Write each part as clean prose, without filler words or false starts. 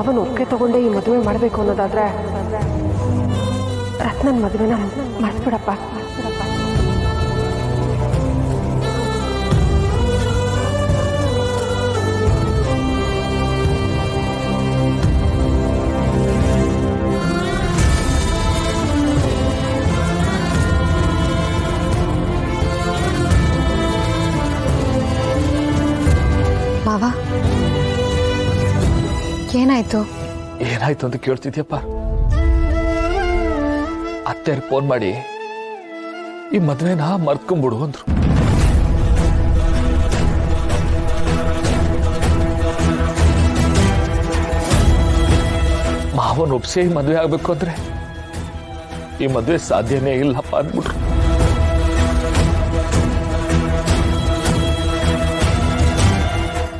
ಮಾವನ ಒಪ್ಪಿಗೆ ತಗೊಂಡೇ ಈ ಮದುವೆ ಮಾಡಬೇಕು ಅನ್ನೋದಾದ್ರೆ ರತ್ನನ್ ಮದುವೆನ ಮರ್ಸ್ಬಿಡಪ್ಪ. ಮಾವ ಏನಾಯ್ತು ಏನಾಯ್ತು ಅಂತ ಕೇಳ್ತಿದ್ಯಪ್ಪ. ಅತ್ತೆಯರ್ ಫೋನ್ ಮಾಡಿ ಈ ಮದ್ವೆನ ಮರ್ತ್ಕೊಂಡ್ಬಿಡು ಅಂದ್ರು. ಮಾವನ್ ಒಪ್ಸೆ ಈ ಮದ್ವೆ ಆಗ್ಬೇಕು ಅಂದ್ರೆ ಈ ಮದ್ವೆ ಸಾಧ್ಯನೇ ಇಲ್ಲಪ್ಪ ಅಂದ್ಬಿಟ್ರು.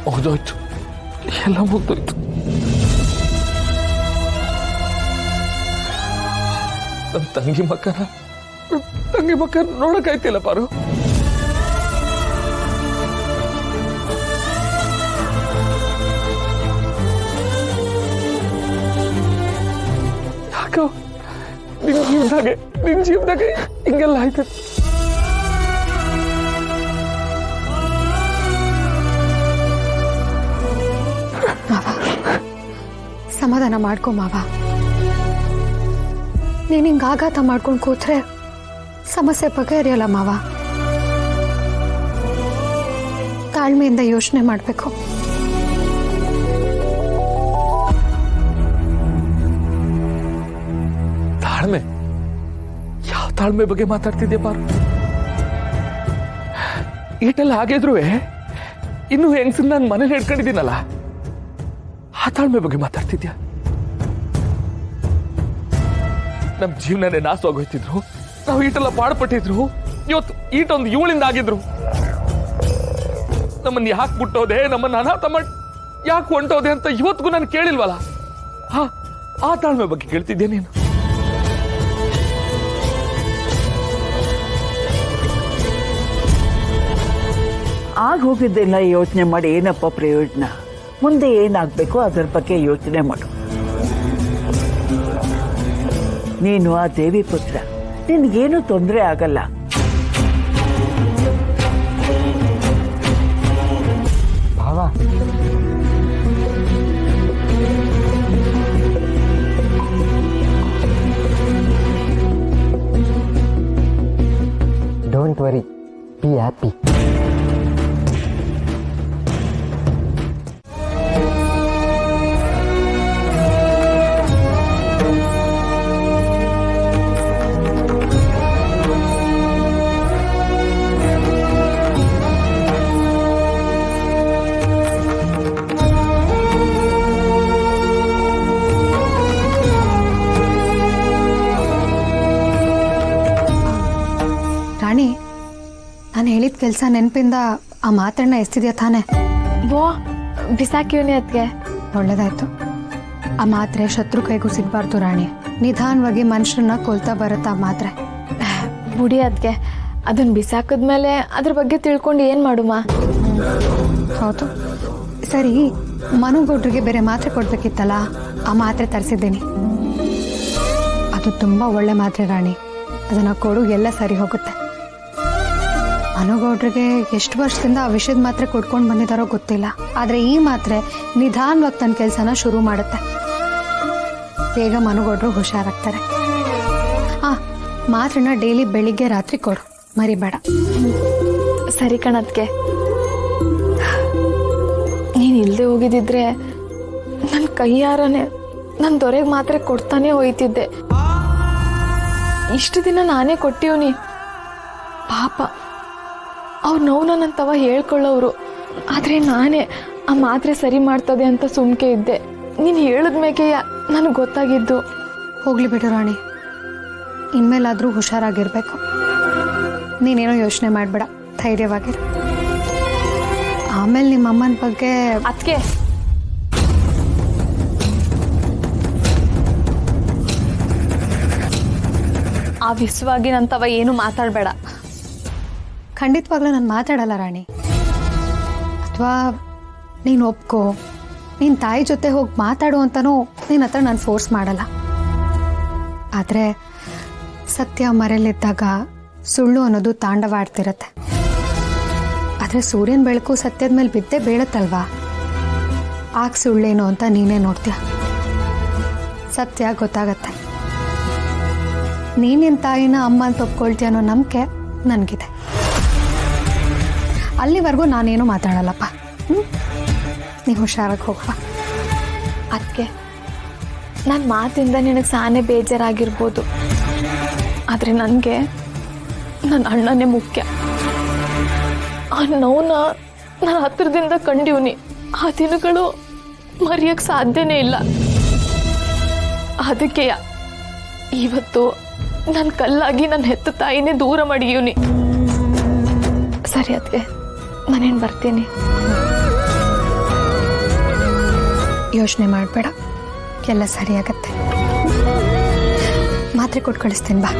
ಮುಗ್ದೋಯ್ತು, ಎಲ್ಲ ಮುಗ್ದೋಯ್ತು. ನನ್ನ ತಂಗಿ ಮಕ್ಕನ ನೋಡಕ್ಕಾಯ್ತಿಲ್ಲ ಪಾರು. ಯಾಕೋ ನಿನ್ ಜೀವದಾಗೆ ಹಿಂಗೆಲ್ಲ ಆಯ್ತು. ಸಮಾಧಾನ ಮಾಡ್ಕೊ ಮಾವ. ನೀನ್ ಹಿಂಗ ಆಘಾತ ಮಾಡ್ಕೊಂಡು ಕೂತ್ರೆ ಸಮಸ್ಯೆ ಬಗೆಹರಿಯಲ್ಲ ಮಾವ. ತಾಳ್ಮೆಯಿಂದ ಯೋಚನೆ ಮಾಡ್ಬೇಕು. ತಾಳ್ಮೆ? ಯಾವ ತಾಳ್ಮೆ ಬಗ್ಗೆ ಮಾತಾಡ್ತಿದ್ಯಾ ಪಾರು? ಈಟೆಲ್ಲ ಆಗಿದ್ರು ಇನ್ನು ಹೆಂಗ್ಸನ್ ನಾನು ಮನೇಲಿ ಹಿಡ್ಕೊಂಡಿದ್ದೀನಲ್ಲ, ಆ ತಾಳ್ಮೆ ಬಗ್ಗೆ ಮಾತಾಡ್ತಿದ್ಯಾ? ನಮ್ ಜೀವನನೇ ನಾಶವಾಗೋಯ್ತಿದ್ರು, ನಾವು ಈಟೆಲ್ಲ ಪಾಡ್ಪಟ್ಟಿದ್ರು. ಇವತ್ತು ಈಟೊಂದು ಇವಳಿಂದ ಆಗಿದ್ರು. ನಮ್ಮನ್ನ ಯಾಕೆ ಬಿಟ್ಟೋದೆ, ನಮ್ಮನ್ನ ಅನಾಥ ಮಾಡಿ ಯಾಕೆ ಹೊಂಟೋದೆ ಅಂತ ಇವತ್ತಿಗೂ ನಾನು ಕೇಳಿಲ್ವಲ್ಲ. ಆ ತಾಳ್ಮೆ ಬಗ್ಗೆ ಕೇಳ್ತಿದ್ದೆ ನೀನು. ಆಗ ಹೋಗಿದ್ದೆಲ್ಲ ಯೋಚನೆ ಮಾಡಿ ಏನಪ್ಪ ಪ್ರಯೋಜನ? ಮುಂದೆ ಏನಾಗಬೇಕು ಅದರ ಬಗ್ಗೆ ಯೋಚನೆ ಮಾಡು. ನೀನು ಆ ದೇವಿ ಪುತ್ರ, ನಿನ್ಗೇನು ತೊಂದರೆ ಆಗಲ್ಲ. ಭಾವ, ಡೋಂಟ್ ವರಿ, ಬಿ ಹ್ಯಾಪಿ. ರಾಣಿ, ನಾನು ಹೇಳಿದ ಕೆಲಸ ನೆನಪಿಂದ ಆ ಮಾತನ್ನ ಎಸ್ತಿದ್ಯಾ ತಾನೆ? ಬಿಸಾಕಿವನಿ ಅದಕ್ಕೆ. ಒಳ್ಳೇದಾಯ್ತು. ಆ ಮಾತ್ರೆ ಶತ್ರು ಕೈಗೂ ಸಿಗ್ಬಾರ್ದು ರಾಣಿ. ನಿಧಾನವಾಗಿ ಮನುಷ್ಯರನ್ನ ಕೊಲ್ತಾ ಬರುತ್ತಾ ಮಾತ್ರೆ. ಬುಡಿ ಅದಕ್ಕೆ. ಅದನ್ನ ಬಿಸಾಕಿದ್ಮೇಲೆ ಅದ್ರ ಬಗ್ಗೆ ತಿಳ್ಕೊಂಡು ಏನ್ ಮಾಡುಮ? ಹೌದು. ಸರಿ, ಮನುಗೌಡ್ರಿಗೆ ಬೇರೆ ಮಾತ್ರೆ ಕೊಡ್ಬೇಕಿತ್ತಲ್ಲ, ಆ ಮಾತ್ರೆ ತರಿಸಿದ್ದೀನಿ. ಅದು ತುಂಬಾ ಒಳ್ಳೆ ಮಾತ್ರೆ ರಾಣಿ. ಅದನ್ನ ಕೊಡು, ಎಲ್ಲ ಸರಿ ಹೋಗುತ್ತೆ. ಮನುಗೌಡ್ರಿಗೆ ಎಷ್ಟು ವರ್ಷದಿಂದ ಆ ವಿಷಯದ ಮಾತ್ರೆ ಕೊಡ್ಕೊಂಡು ಬಂದಿದ್ದಾರೋ ಗೊತ್ತಿಲ್ಲ. ಆದ್ರೆ ಈ ಮಾತ್ರೆ ನಿಧಾನವಾಗಿ ತನ್ನ ಕೆಲಸನ ಶುರು ಮಾಡುತ್ತೆ. ಬೇಗ ಮನುಗೌಡ್ರು ಹುಷಾರಾಗ್ತಾರೆ. ಮಾತ್ರೆನ ಡೈಲಿ ಬೆಳಿಗ್ಗೆ ರಾತ್ರಿ ಕೊಡು, ಮರಿಬೇಡ. ಸರಿ ಕಣದ್ಕೆ. ನೀನ್ ಇಲ್ದೆ ಹೋಗಿದ್ದಿದ್ರೆ ನನ್ನ ಕೈಯಾರನೆ ನನ್ನ ದೊರೆಗೆ ಮಾತ್ರೆ ಕೊಡ್ತಾನೆ ಹೋಯ್ತಿದ್ದೆ. ಇಷ್ಟು ದಿನ ನಾನೇ ಕೊಟ್ಟಿವ್ನಿ. ಪಾಪ ಅವ್ರ ನೋವು ನನ್ನಂತವ ಹೇಳ್ಕೊಳ್ಳೋರು. ಆದ್ರೆ ನಾನೇ ಆ ಮಾತ್ರೆ ಸರಿ ಮಾಡ್ತದೆ ಅಂತ ಸುಮ್ಕೆ ಇದ್ದೆ. ನೀನು ಹೇಳಿದ್ಮೇಕೆ ನನಗೆ ಗೊತ್ತಾಗಿದ್ದು. ಹೋಗ್ಲಿ ಬಿಡು ರಾಣಿ, ಇನ್ಮೇಲಾದ್ರೂ ಹುಷಾರಾಗಿರ್ಬೇಕು. ನೀನೇನೋ ಯೋಚನೆ ಮಾಡ್ಬೇಡ, ಧೈರ್ಯವಾಗಿರು. ಆಮೇಲೆ ನಿಮ್ಮ ಅಮ್ಮನ ಬಗ್ಗೆ ಅದಕ್ಕೆ ಆ ವಿಶ್ವಾಗಿ ನಂತವ ಏನು ಮಾತಾಡಬೇಡ. ಖಂಡಿತವಾಗ್ಲೂ ನಾನು ಮಾತಾಡಲ್ಲ ರಾಣಿ. ಅಥವಾ ನೀನು ಒಪ್ಕೋ, ನಿನ್ನ ತಾಯಿ ಜೊತೆ ಹೋಗಿ ಮಾತಾಡು ಅಂತನೂ ನಿನ್ನ ಹತ್ರ ನಾನು ಫೋರ್ಸ್ ಮಾಡಲ್ಲ. ಆದರೆ ಸತ್ಯ ಮರೆಯಲ್ಲಿದ್ದಾಗ ಸುಳ್ಳು ಅನ್ನೋದು ತಾಂಡವಾಡ್ತಿರತ್ತೆ. ಆದರೆ ಸೂರ್ಯನ ಬೆಳಕು ಸತ್ಯದ ಮೇಲೆ ಬಿದ್ದೇ ಬೀಳತ್ತಲ್ವಾ? ಆಗ ಸುಳ್ಳೇನು ಅಂತ ನೀನೇ ನೋಡ್ತೀಯ. ಸತ್ಯ ಗೊತ್ತಾಗತ್ತೆ. ನೀನಿನ ತಾಯಿನ ಅಮ್ಮ ಅಂತ ಒಪ್ಕೊಳ್ತೀಯ ಅನ್ನೋ ನಂಬಿಕೆ ನನಗಿದೆ. ಅಲ್ಲಿವರೆಗೂ ನಾನೇನು ಮಾತಾಡಲ್ಲಪ್ಪ. ನೀವು ಹುಷಾರಾಗಿ ಹೋಗಪ್ಪ. ಅದಕ್ಕೆ ನನ್ನ ಮಾತಿಂದ ನಿನಗೆ ಸಾನೇ ಬೇಜಾರಾಗಿರ್ಬೋದು, ಆದರೆ ನನಗೆ ನನ್ನ ಅಣ್ಣನೇ ಮುಖ್ಯ. ಆ ನೋವನ್ನ ನಾನು ಹತ್ತಿರದಿಂದ ಕಂಡಿವ್ನಿ. ಆ ದಿನಗಳು ಮರೆಯೋಕ್ಕೆ ಸಾಧ್ಯನೇ ಇಲ್ಲ. ಅದಕ್ಕೆ ಇವತ್ತು ನನ್ನ ಕಲ್ಲಾಗಿ ನನ್ನ ಹೆತ್ತ ತಾಯಿನೇ ದೂರ ಮಾಡಿವ್ನಿ. ಸರಿ ಅದಕ್ಕೆ ನಾನೇನು ಬರ್ತೀನಿ. ಯೋಚನೆ ಮಾಡಬೇಡ, ಎಲ್ಲ ಸರಿಯಾಗತ್ತೆ. ಮಾತ್ರೆ ಕೊಟ್ಟು ಕಳಿಸ್ತೀನಿ ಬಾ.